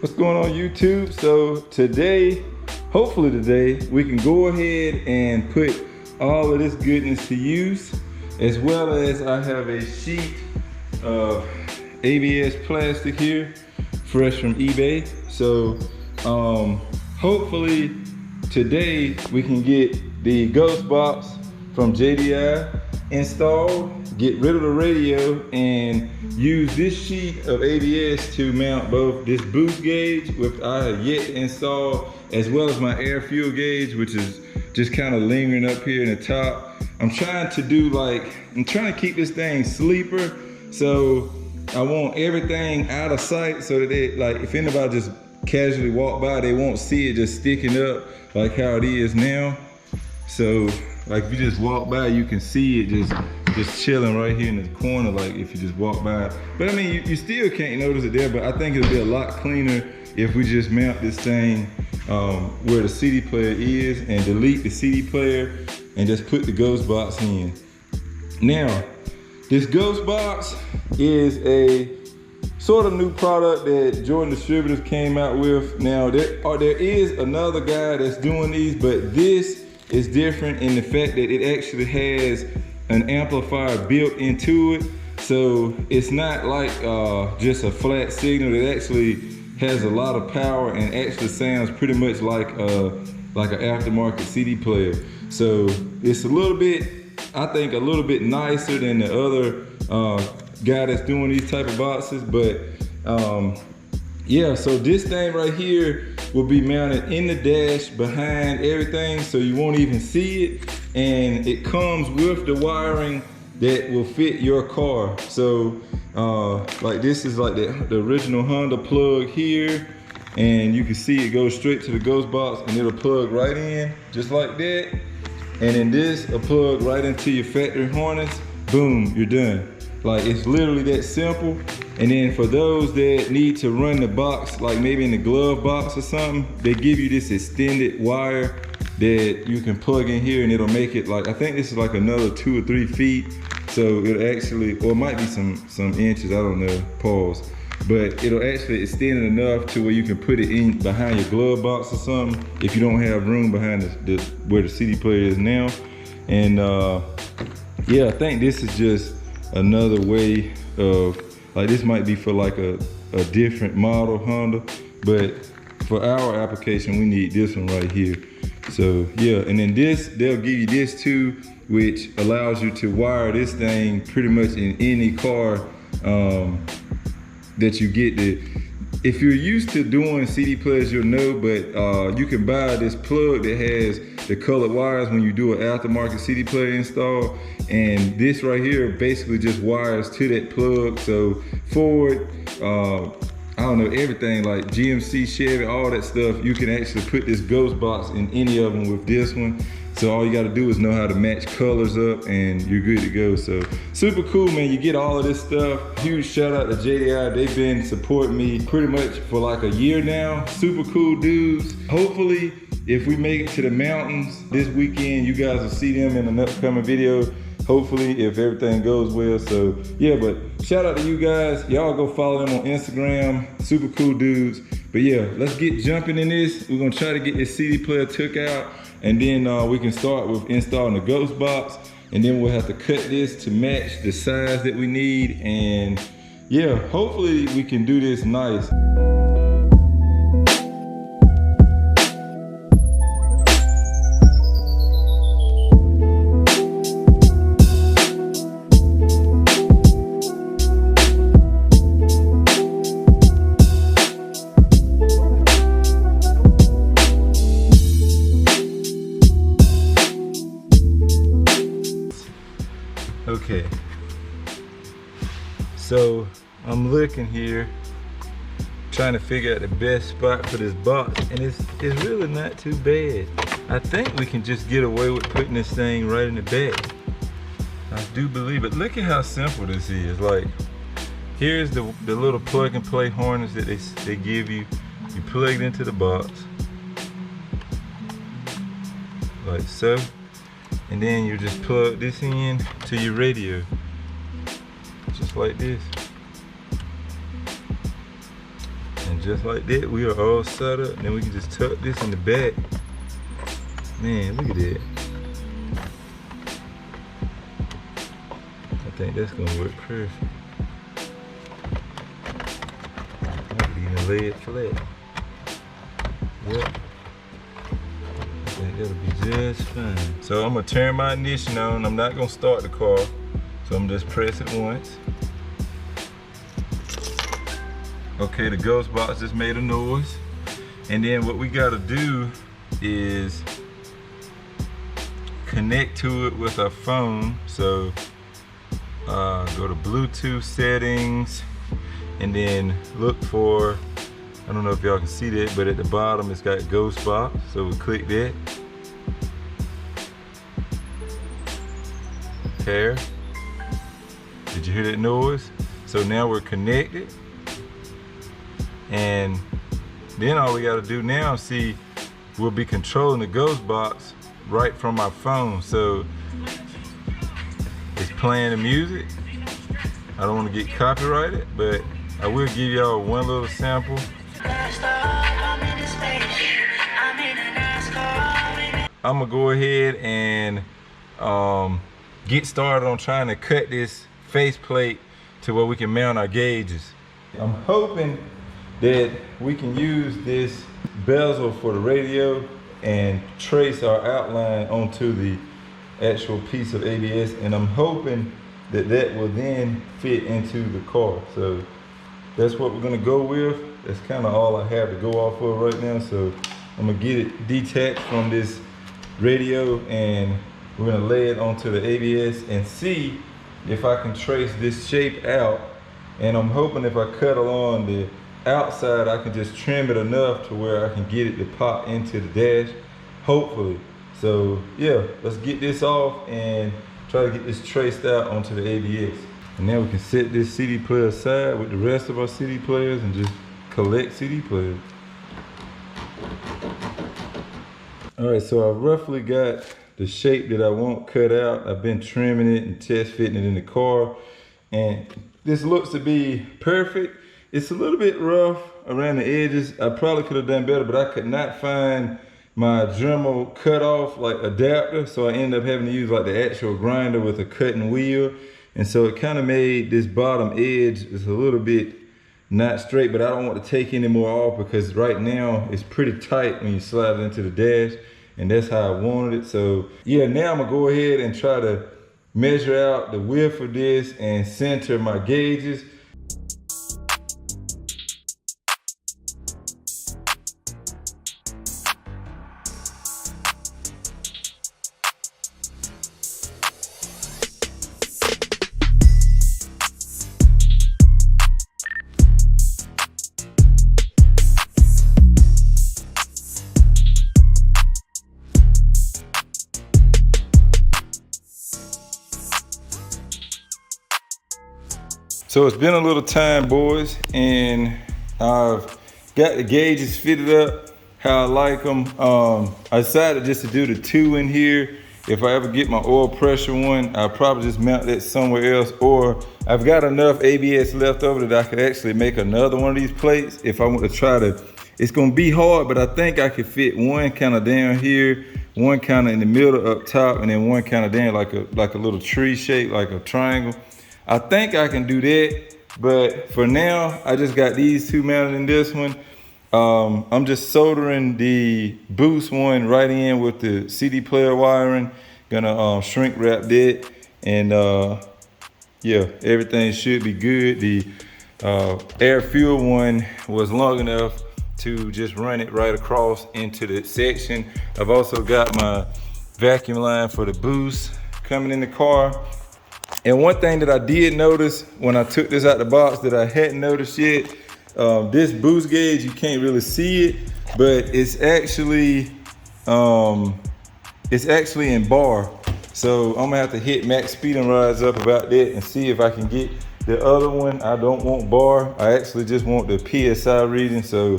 What's going on YouTube? So today, hopefully today, we can go ahead and put all of this goodness to use, as well as I have a sheet of ABS plastic here, fresh from eBay. So hopefully today we can get the GHOSTBOX from DYI installed, get rid of the radio, and use this sheet of ABS to mount both this boost gauge, which I have yet to install, as well as my air fuel gauge, which is just kind of lingering up here in the top. I'm trying to keep this thing sleeper, so I want everything out of sight so that if anybody just casually walk by, they won't see it just sticking up like how it is now. So like if you just walk by, you can see it just chilling right here in the corner, like if you just walk by. But I mean, you still can't notice it there, but I think it'll be a lot cleaner if we just mount this thing where the CD player is and delete the CD player and just put the GHOSTBOX in. Now, this GHOSTBOX is a sort of new product that Jordan Distributors came out with. Now, there is another guy that's doing these, but this is different in the fact that it actually has an amplifier built into it. So it's not like just a flat signal. It actually has a lot of power and actually sounds pretty much like an aftermarket CD player. So it's a little bit, I think, a little bit nicer than the other guy that's doing these type of boxes. But yeah, so this thing right here will be mounted in the dash behind everything, so you won't even see it. And it comes with the wiring that will fit your car. So like this is like the original Honda plug here, and you can see it goes straight to the GHOSTBOX and it'll plug right in just like that. And then this will plug right into your factory harness. Boom, you're done. Like, it's literally that simple. And then for those that need to run the box, like maybe in the glove box or something, they give you this extended wire that you can plug in here, and it'll make it like, I think this is like another 2 or 3 feet. So it'll actually, or it might be some inches, I don't know, pause. But it'll actually extend it enough to where you can put it in behind your glove box or something if you don't have room behind where the CD player is now. And yeah, I think this is just another way of, like, this might be for like a different model Honda, but for our application we need this one right here. So yeah, and then they'll give you this too, which allows you to wire this thing pretty much in any car that you get. If you're used to doing CD players, you'll know, but you can buy this plug that has the colored wires when you do an aftermarket CD player install. And this right here basically just wires to that plug. So Ford, I don't know, everything like GMC, Chevy, all that stuff, you can actually put this GHOSTBOX in any of them with this one. So all you gotta do is know how to match colors up and you're good to go. So super cool, man. You get all of this stuff. Huge shout out to JDI. They've been supporting me pretty much for like a year now. Super cool dudes. Hopefully, if we make it to the mountains this weekend, you guys will see them in an upcoming video. Hopefully, if everything goes well. So yeah, but shout out to you guys. Y'all go follow them on Instagram. Super cool dudes. But yeah, let's get jumping in this. We're gonna try to get this CD player took out, and then we can start with installing the GHOSTBOX, and then we'll have to cut this to match the size that we need. And yeah, hopefully we can do this nice. Okay, so I'm looking here, trying to figure out the best spot for this box, and it's really not too bad. I think we can just get away with putting this thing right in the back. I do believe it. Look at how simple this is. Like, here's the little plug and play harness that they give you. You plug it into the box, like so. And then you just plug this in to your radio, just like this. And just like that, we are all set up. Then we can just tuck this in the back. Man, look at that. I think that's gonna work perfect. I could even lay it flat. Yep. I think that'll be just fine. So I'm gonna turn my ignition on. I'm not gonna start the car. So I'm just press it once. Okay, the GHOSTBOX just made a noise. And then what we gotta do is connect to it with our phone. So go to Bluetooth settings and then look for, I don't know if y'all can see that, but at the bottom it's got GHOSTBOX. So we click that. Pair. Did you hear that noise? So now we're connected. And then all we gotta do now, see, we'll be controlling the GHOSTBOX right from our phone. So it's playing the music. I don't want to get copyrighted, but I will give y'all one little sample. I'm gonna go ahead and get started on trying to cut this faceplate to where we can mount our gauges. I'm hoping that we can use this bezel for the radio and trace our outline onto the actual piece of ABS, and I'm hoping that that will then fit into the car. So that's what we're gonna go with. That's kind of all I have to go off of right now. So I'm gonna get it detached from this radio and we're gonna lay it onto the ABS and see if I can trace this shape out. And I'm hoping if I cut along the outside, I can just trim it enough to where I can get it to pop into the dash, hopefully. So yeah, let's get this off and try to get this traced out onto the ABS. And now we can set this CD player aside with the rest of our CD players and just collect CD players. All right, so I've roughly got the shape that I want cut out. I've been trimming it and test fitting it in the car, and this looks to be perfect. It's a little bit rough around the edges. I probably could have done better, but I could not find my Dremel cutoff like adapter, so I ended up having to use like the actual grinder with a cutting wheel, and so it kind of made this bottom edge is a little bit not straight, but I don't want to take any more off because right now it's pretty tight when you slide it into the dash, and that's how I wanted it. So yeah, now I'm gonna go ahead and try to measure out the width of this and center my gauges. So it's been a little time, boys, and I've got the gauges fitted up how I like them. I decided just to do the 2 in here. If I ever get my oil pressure one, I'll probably just mount that somewhere else, or I've got enough ABS left over that I could actually make another one of these plates if I want to try to. It's gonna be hard, but I think I could fit one kind of down here, one kind of in the middle up top, and then one kind of down like a little tree shape, like a triangle. I think I can do that, but for now, I just got these 2 mounted in this one. I'm just soldering the boost one right in with the CD player wiring. Gonna shrink wrap that, and yeah, everything should be good. The air fuel one was long enough to just run it right across into the section. I've also got my vacuum line for the boost coming in the car. And one thing that I did notice when I took this out the box that I hadn't noticed yet, this boost gauge, you can't really see it, but it's actually in bar. So I'm gonna have to hit Maxpeedingrods up about that and see if I can get the other one. I don't want bar, I actually just want the PSI reading. So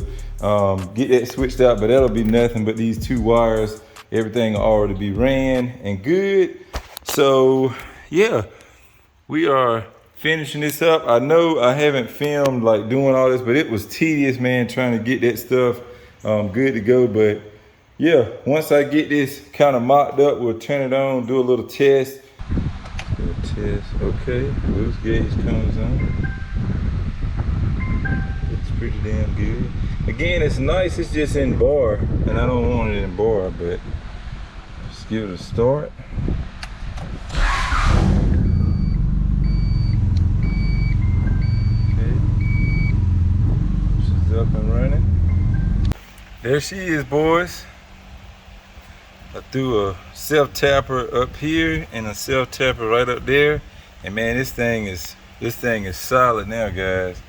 get that switched out, but that'll be nothing but these 2 wires. Everything will already be ran and good. So yeah. We are finishing this up. I know I haven't filmed like doing all this, but it was tedious, man, trying to get that stuff good to go. But yeah, once I get this kind of mocked up, we'll turn it on, do a little test. Okay, wheels gauge comes on. It's pretty damn good. Again, it's nice, it's just in bar, and I don't want it in bar, but let's give it a start. Okay, she's up and running. There she is, boys. I threw a self-tapper up here and a self-tapper right up there, and man, this thing is solid now, guys.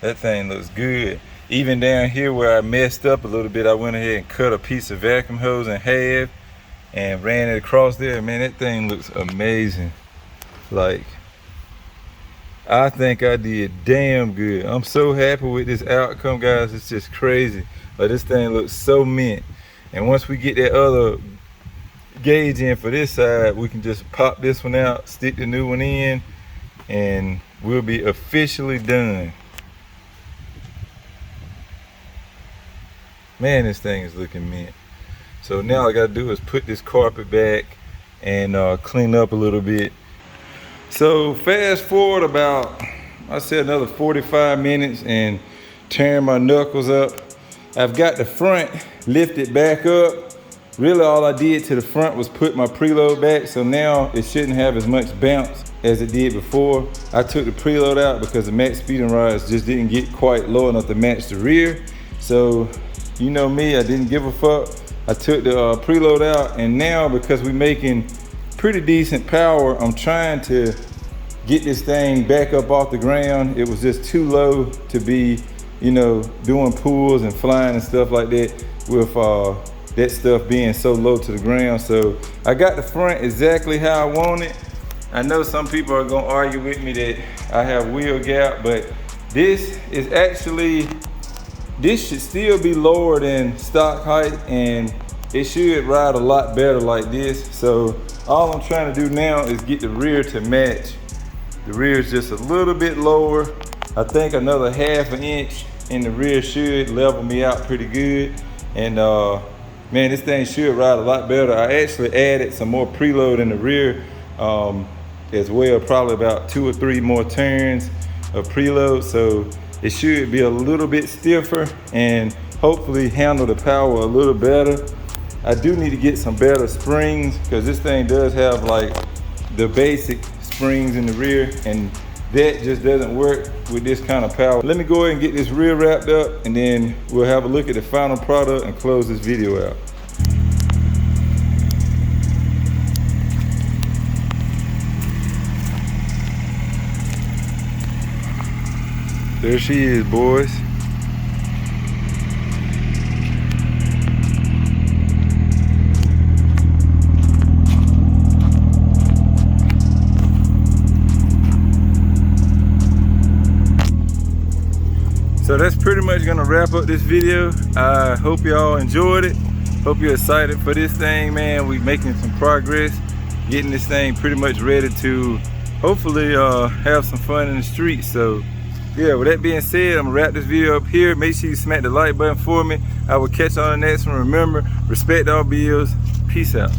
That thing looks good. Even down here where I messed up a little bit, I went ahead and cut a piece of vacuum hose in half and ran it across there. Man, that thing looks amazing. Like, I think I did damn good. I'm so happy with this outcome, guys. It's just crazy. But this thing looks so mint. And once we get that other gauge in for this side, we can just pop this one out, stick the new one in, and we'll be officially done. Man, this thing is looking mint. So now all I gotta do is put this carpet back and clean up a little bit. So fast forward about, I said another 45 minutes and tearing my knuckles up. I've got the front lifted back up. Really all I did to the front was put my preload back, so now it shouldn't have as much bounce as it did before. I took the preload out because the Maxpeedingrods just didn't get quite low enough to match the rear. So you know me, I didn't give a fuck. I took the preload out, and now because we're making pretty decent power, I'm trying to get this thing back up off the ground. It was just too low to be, you know, doing pulls and flying and stuff like that with that stuff being so low to the ground. So I got the front exactly how I want it. I know some people are gonna argue with me that I have wheel gap, but this is actually, this should still be lower than stock height, and it should ride a lot better like this. So all I'm trying to do now is get the rear to match. The rear is just a little bit lower. I think another ½ an inch in the rear should level me out pretty good. And man, this thing should ride a lot better. I actually added some more preload in the rear as well, probably about 2 or 3 more turns of preload. So it should be a little bit stiffer and hopefully handle the power a little better. I do need to get some better springs because this thing does have like the basic springs in the rear, and that just doesn't work with this kind of power. Let me go ahead and get this rear wrapped up, and then we'll have a look at the final product and close this video out. There she is, boys. So that's pretty much gonna wrap up this video. I hope y'all enjoyed it. Hope you're excited for this thing, man. We're making some progress, getting this thing pretty much ready to hopefully have some fun in the streets. So yeah, with that being said, I'm gonna wrap this video up here. Make sure you smack the like button for me. I will catch you on the next one. Remember, respect all bills. Peace out.